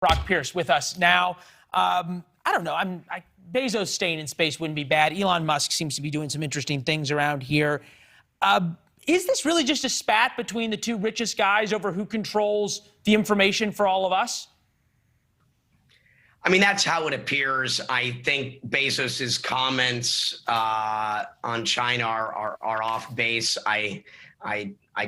Brock Pierce with us now. I don't know. Bezos staying in space wouldn't be bad. Elon Musk seems to be doing some interesting things around here. Is this really just a spat between the two richest guys over who controls the information for all of us? I mean, that's how it appears. I think Bezos's comments on China are off base. I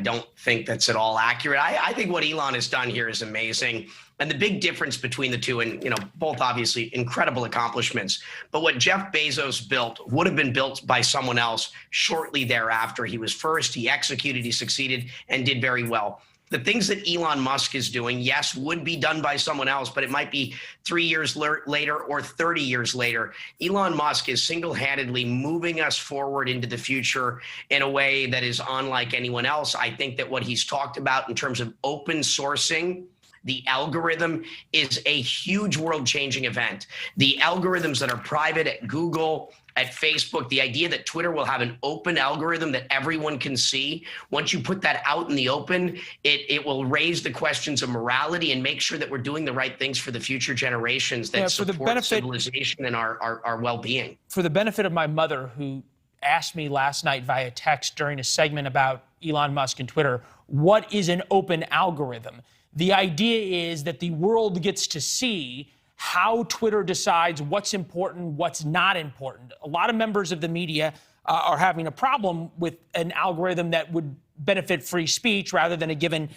don't think that's at all accurate. I think what Elon has done here is amazing. And the big difference between the two, and both obviously incredible accomplishments, but what Jeff Bezos built would have been built by someone else shortly thereafter. He was first, he executed, he succeeded, and did very well. The things that Elon Musk is doing, yes, would be done by someone else, but it might be 3 years later or 30 years later. Elon Musk is single-handedly moving us forward into the future in a way that is unlike anyone else. I think that what he's talked about in terms of open sourcing the algorithm is a huge world-changing event. The algorithms that are private at Google, at Facebook, the idea that Twitter will have an open algorithm that everyone can see. Once you put that out in the open, it will raise the questions of morality and make sure that we're doing the right things for the future generations that support civilization and our well-being. For the benefit of my mother, who asked me last night via text during a segment about Elon Musk and Twitter, what is an open algorithm? The idea is that the world gets to see how Twitter decides what's important, what's not important. A lot of members of the media are having a problem with an algorithm that would benefit free speech rather than a given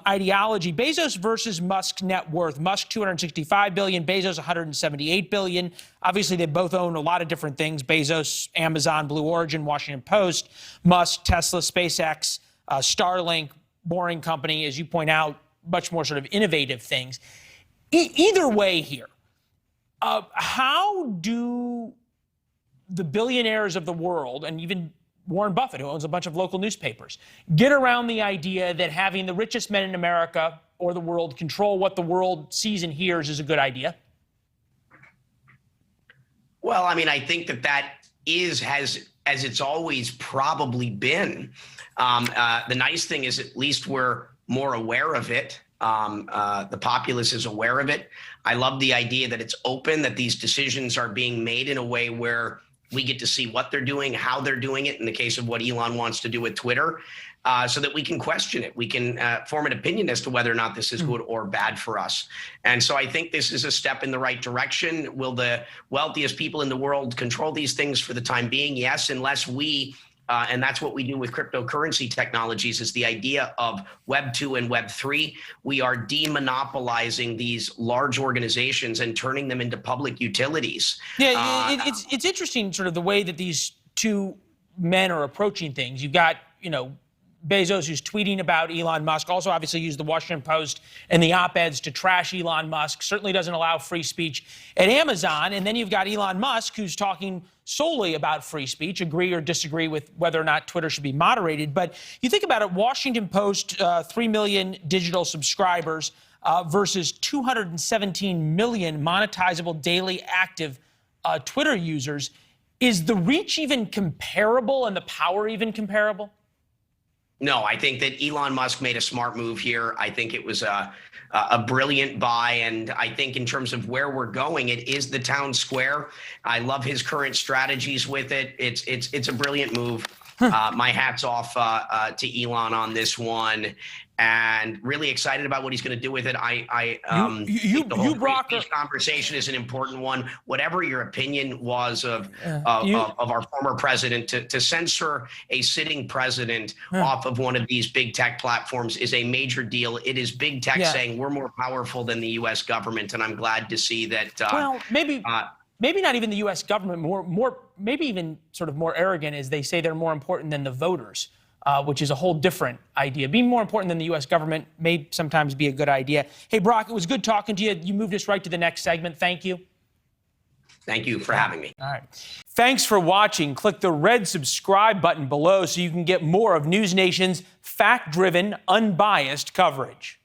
ideology. Bezos versus Musk net worth. Musk $265 billion, Bezos $178 billion. Obviously, they both own a lot of different things. Bezos, Amazon, Blue Origin, Washington Post. Musk, Tesla, SpaceX, Starlink, Boring Company, as you point out, much more sort of innovative things. Either way here, how do the billionaires of the world, and even Warren Buffett, who owns a bunch of local newspapers, get around the idea that having the richest men in America or the world control what the world sees and hears is a good idea? Well, I mean, I think that has as it's always probably been. The nice thing is at least we're more aware of it. The populace is aware of it. I love the idea that it's open, that these decisions are being made in a way where we get to see what they're doing, how they're doing it, in the case of what Elon wants to do with Twitter, so that we can question it. We can form an opinion as to whether or not this is good or bad for us. And so I think this is a step in the right direction. Will the wealthiest people in the world control these things for the time being? Yes, unless we and that's what we do with cryptocurrency technologies, is the idea of Web 2 and Web 3. We are demonopolizing these large organizations and turning them into public utilities. Yeah, it's interesting sort of the way that these two men are approaching things. You've got, Bezos, who's tweeting about Elon Musk, also obviously used the Washington Post and the op-eds to trash Elon Musk, certainly doesn't allow free speech at Amazon. And then you've got Elon Musk, who's talking solely about free speech, agree or disagree with whether or not Twitter should be moderated. But you think about it, Washington Post, 3 million digital subscribers versus 217 million monetizable daily active Twitter users. Is the reach even comparable and the power even comparable? No, I think that Elon Musk made a smart move here. I think it was a brilliant buy. And I think in terms of where we're going, it is the town square. I love his current strategies with it. It's a brilliant move. My hat's off to Elon on this one, and really excited about what he's going to do with it. The whole free speech conversation is an important one. Whatever your opinion was of our former president, to censor a sitting president off of one of these big tech platforms is a major deal. It is big tech saying we're more powerful than the U.S. government, and I'm glad to see that. Well, maybe not even the U.S. government, maybe even sort of more arrogant, as they say they're more important than the voters, which is a whole different idea. Being more important than the U.S. government may sometimes be a good idea. Hey, Brock, it was good talking to you. You moved us right to the next segment. Thank you. Thank you for having me. All right. Thanks for watching. Click the red subscribe button below so you can get more of NewsNation's fact-driven, unbiased coverage.